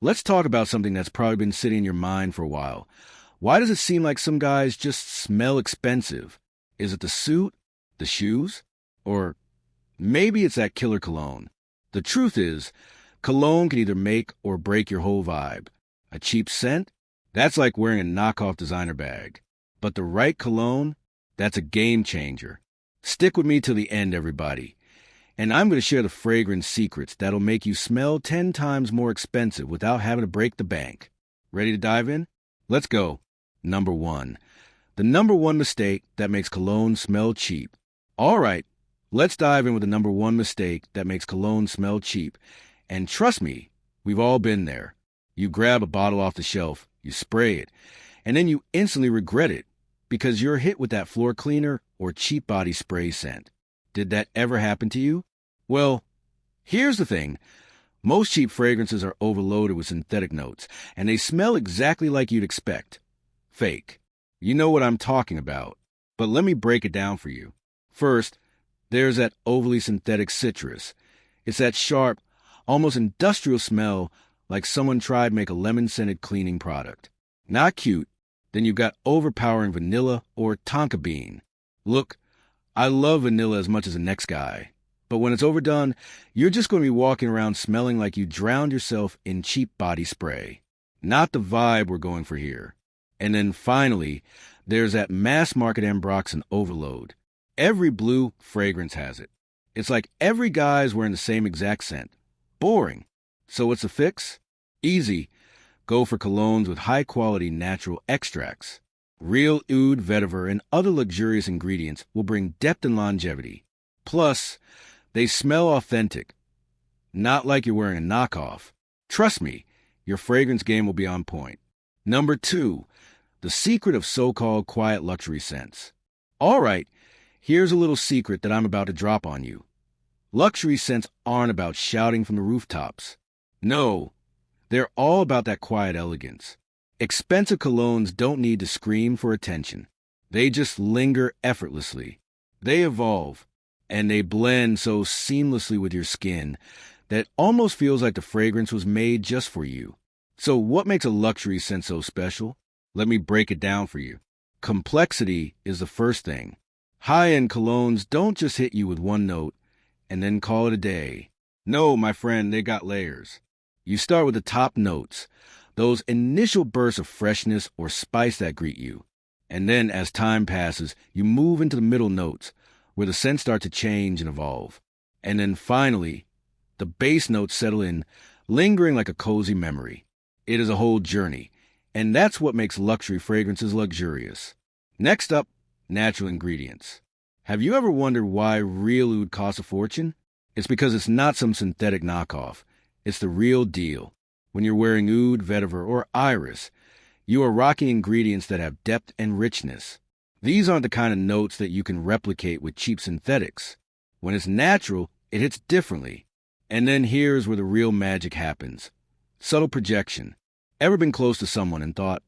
Let's talk about something that's probably been sitting in your mind for a while. Why does it seem like some guys just smell expensive? Is it the suit, the shoes, or maybe it's that killer cologne? The truth is, cologne can either make or break your whole vibe. A cheap scent? That's like wearing a knockoff designer bag. But the right cologne? That's a game changer. Stick with me till the end, everybody. And I'm going to share the fragrance secrets that'll make you smell 10 times more expensive without having to break the bank. Ready to dive in? Let's go. Number 1. The number one mistake that makes cologne smell cheap. All right, let's dive in with the number one mistake that makes cologne smell cheap. And trust me, we've all been there. You grab a bottle off the shelf, you spray it, and then you instantly regret it because you're hit with that floor cleaner or cheap body spray scent. Did that ever happen to you? Well, here's the thing. Most cheap fragrances are overloaded with synthetic notes, and they smell exactly like you'd expect. Fake. You know what I'm talking about. But let me break it down for you. First, there's that overly synthetic citrus. It's that sharp, almost industrial smell like someone tried to make a lemon-scented cleaning product. Not cute. Then you've got overpowering vanilla or tonka bean. Look, I love vanilla as much as the next guy. But when it's overdone, you're just going to be walking around smelling like you drowned yourself in cheap body spray. Not the vibe we're going for here. And then finally, there's that mass-market ambroxan overload. Every blue fragrance has it. It's like every guy's wearing the same exact scent. Boring. So what's the fix? Easy. Go for colognes with high-quality natural extracts. Real oud, vetiver, and other luxurious ingredients will bring depth and longevity. Plus, they smell authentic. Not like you're wearing a knockoff. Trust me, your fragrance game will be on point. Number 2, the secret of so-called quiet luxury scents. All right, here's a little secret that I'm about to drop on you. Luxury scents aren't about shouting from the rooftops. No, they're all about that quiet elegance. Expensive colognes don't need to scream for attention. They just linger effortlessly. They evolve, and they blend so seamlessly with your skin that it almost feels like the fragrance was made just for you. So what makes a luxury scent so special? Let me break it down for you. Complexity is the first thing. High-end colognes don't just hit you with one note and then call it a day. No, my friend, they got layers. You start with the top notes, those initial bursts of freshness or spice that greet you. And then, as time passes, you move into the middle notes, where the scents start to change and evolve. And then finally, the base notes settle in, lingering like a cozy memory. It is a whole journey, and that's what makes luxury fragrances luxurious. Next up, natural ingredients. Have you ever wondered why real oud costs a fortune? It's because it's not some synthetic knockoff. It's the real deal. When you're wearing oud, vetiver, or iris, you are rocking ingredients that have depth and richness. These aren't the kind of notes that you can replicate with cheap synthetics. When it's natural, it hits differently. And then here's where the real magic happens. Subtle projection. Ever been close to someone and thought,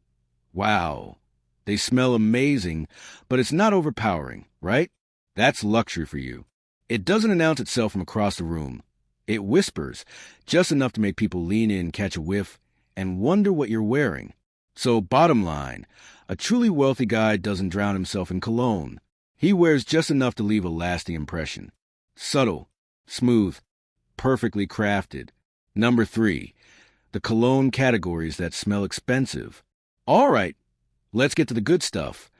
wow, they smell amazing, but it's not overpowering, right? That's luxury for you. It doesn't announce itself from across the room. It whispers, just enough to make people lean in, catch a whiff, and wonder what you're wearing. So bottom line, a truly wealthy guy doesn't drown himself in cologne. He wears just enough to leave a lasting impression. Subtle, smooth, perfectly crafted. Number 3, the cologne categories that smell expensive. All right, let's get to the good stuff.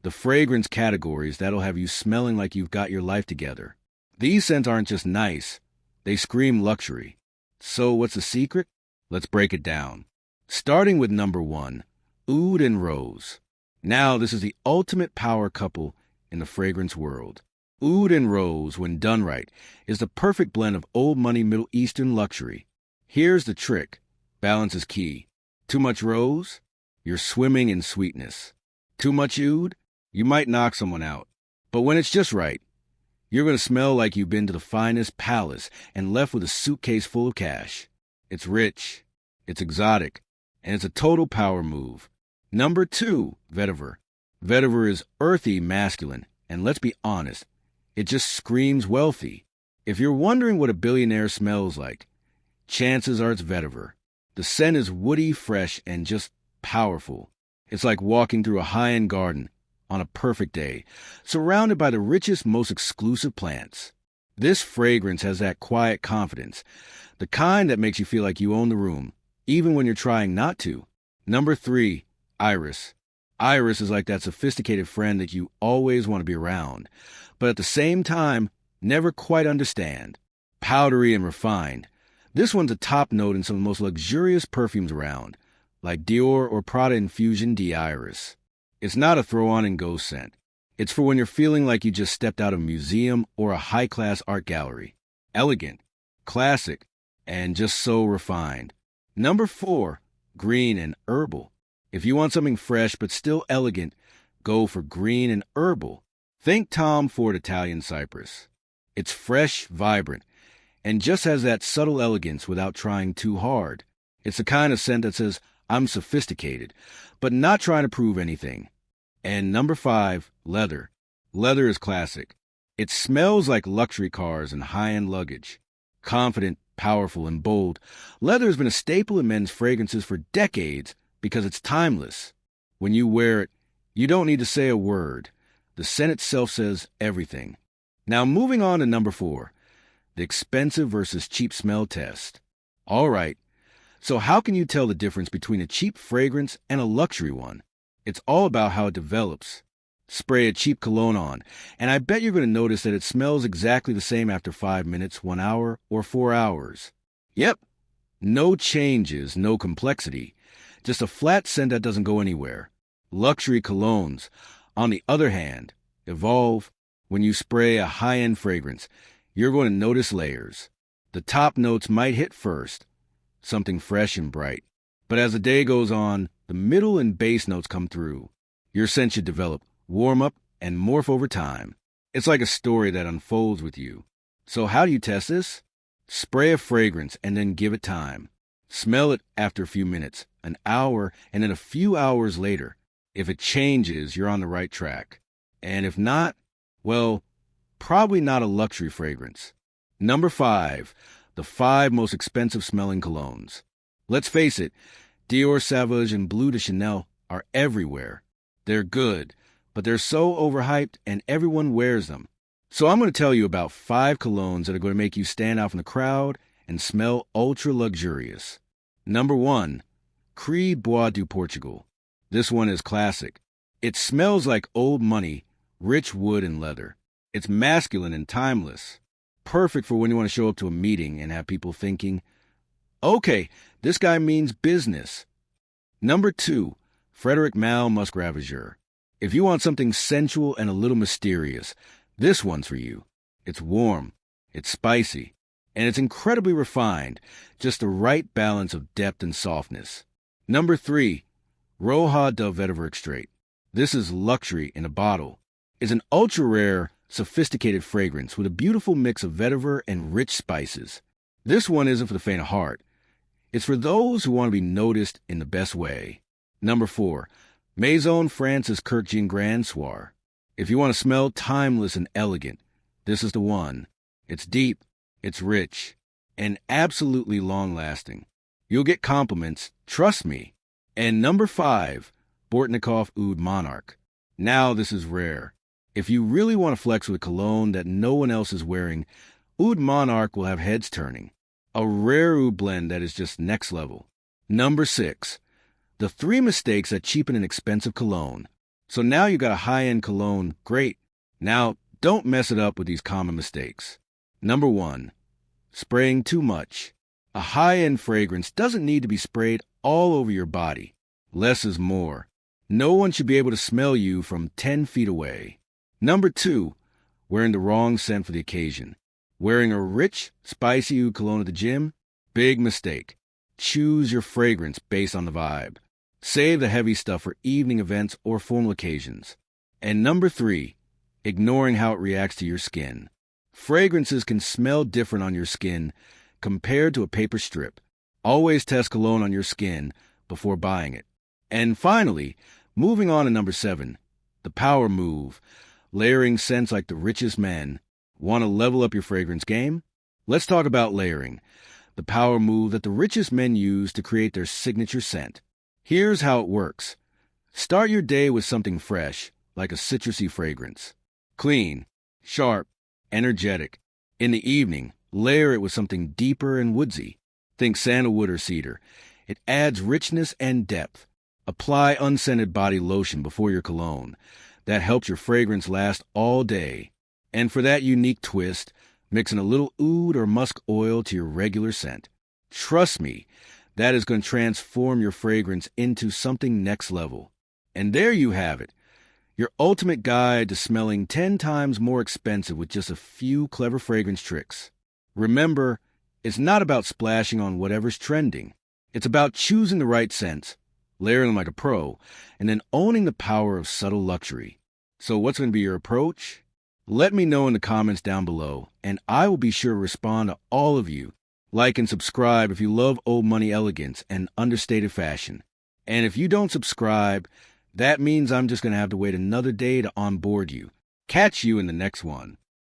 The fragrance categories that'll have you smelling like you've got your life together. These scents aren't just nice, they scream luxury. So what's the secret? Let's break it down. Starting with number 1, oud and rose. Now this is the ultimate power couple in the fragrance world. Oud and rose, when done right, is the perfect blend of old money Middle Eastern luxury. Here's the trick. Balance is key. Too much rose? You're swimming in sweetness. Too much oud? You might knock someone out. But when it's just right, you're going to smell like you've been to the finest palace and left with a suitcase full of cash. It's rich, it's exotic, and it's a total power move. Number 2, vetiver. Vetiver is earthy masculine, and let's be honest, it just screams wealthy. If you're wondering what a billionaire smells like, chances are it's vetiver. The scent is woody, fresh, and just powerful. It's like walking through a high-end garden on a perfect day, surrounded by the richest, most exclusive plants. This fragrance has that quiet confidence, the kind that makes you feel like you own the room, even when you're trying not to. Number 3, iris. Iris is like that sophisticated friend that you always want to be around, but at the same time, never quite understand. Powdery and refined. This one's a top note in some of the most luxurious perfumes around, like Dior or Prada Infusion D Iris. It's not a throw-on-and-go scent. It's for when you're feeling like you just stepped out of a museum or a high-class art gallery. Elegant, classic, and just so refined. Number 4, green and herbal. If you want something fresh but still elegant, go for green and herbal. Think Tom Ford Italian Cypress. It's fresh, vibrant, and just has that subtle elegance without trying too hard. It's the kind of scent that says, I'm sophisticated, but not trying to prove anything. And number 5, leather. Leather is classic. It smells like luxury cars and high-end luggage. Confident, powerful, and bold, leather has been a staple in men's fragrances for decades because it's timeless. When you wear it, you don't need to say a word. The scent itself says everything. Now moving on to number 4, the expensive versus cheap smell test. All right, so how can you tell the difference between a cheap fragrance and a luxury one? It's all about how it develops. Spray a cheap cologne on, and I bet you're going to notice that it smells exactly the same after 5 minutes, 1 hour, or 4 hours. Yep, no changes, no complexity. Just a flat scent that doesn't go anywhere. Luxury colognes, on the other hand, evolve. When you spray a high-end fragrance, you're going to notice layers. The top notes might hit first, something fresh and bright. But as the day goes on, the middle and base notes come through. Your scent should develop, warm up, and morph over time. It's like a story that unfolds with you. So how do you test this? Spray a fragrance and then give it time. Smell it after a few minutes, an hour, and then a few hours later. If it changes, you're on the right track. And if not, well, probably not a luxury fragrance. Number 5, the 5 most expensive smelling colognes. Let's face it, Dior Sauvage and Bleu de Chanel are everywhere. They're good, but they're so overhyped and everyone wears them. So I'm going to tell you about 5 colognes that are going to make you stand out from the crowd and smell ultra luxurious. Number 1, Creed Bois du Portugal. This one is classic. It smells like old money, rich wood and leather. It's masculine and timeless. Perfect for when you want to show up to a meeting and have people thinking, okay, this guy means business. Number 2, Frederic Malle Musk Ravageur. If you want something sensual and a little mysterious, this one's for you. It's warm, it's spicy, and it's incredibly refined, just the right balance of depth and softness. Number 3, Roja del Vetiver Extrait. This is luxury in a bottle. It's an ultra-rare, sophisticated fragrance with a beautiful mix of vetiver and rich spices. This one isn't for the faint of heart. It's for those who want to be noticed in the best way. Number 4, Maison France's Kirkjean Grand Soir. If you want to smell timeless and elegant, this is the one. It's deep, it's rich, and absolutely long-lasting. You'll get compliments, trust me. And number 5, Bortnikov Oud Monarch. Now this is rare. If you really want to flex with a cologne that no one else is wearing, Oud Monarch will have heads turning. A rare oud blend that is just next level. Number 6, the 3 mistakes that cheapen an expensive cologne. So now you got a high-end cologne, great. Now, don't mess it up with these common mistakes. Number 1, spraying too much. A high-end fragrance doesn't need to be sprayed all over your body. Less is more. No one should be able to smell you from 10 feet away. Number 2, wearing the wrong scent for the occasion. Wearing a rich, spicy oud cologne at the gym? Big mistake. Choose your fragrance based on the vibe. Save the heavy stuff for evening events or formal occasions. And number 3, ignoring how it reacts to your skin. Fragrances can smell different on your skin compared to a paper strip. Always test cologne on your skin before buying it. And finally, moving on to number 7, the power move. Layering scents like the richest men. Want to level up your fragrance game? Let's talk about layering. the power move that the richest men use to create their signature scent. Here's how it works. Start your day with something fresh, like a citrusy fragrance. Clean, sharp, energetic. In the evening, layer it with something deeper and woodsy. Think sandalwood or cedar. It adds richness and depth. Apply unscented body lotion before your cologne. That helps your fragrance last all day. And for that unique twist, mix in a little oud or musk oil to your regular scent. Trust me, that is going to transform your fragrance into something next level. And there you have it, your ultimate guide to smelling 10 times more expensive with just a few clever fragrance tricks. Remember, it's not about splashing on whatever's trending. It's about choosing the right scents, layering them like a pro, and then owning the power of subtle luxury. So what's going to be your approach? Let me know in the comments down below, and I will be sure to respond to all of you. Like and subscribe if you love old money elegance and understated fashion. And if you don't subscribe, that means I'm just going to have to wait another day to onboard you. Catch you in the next one.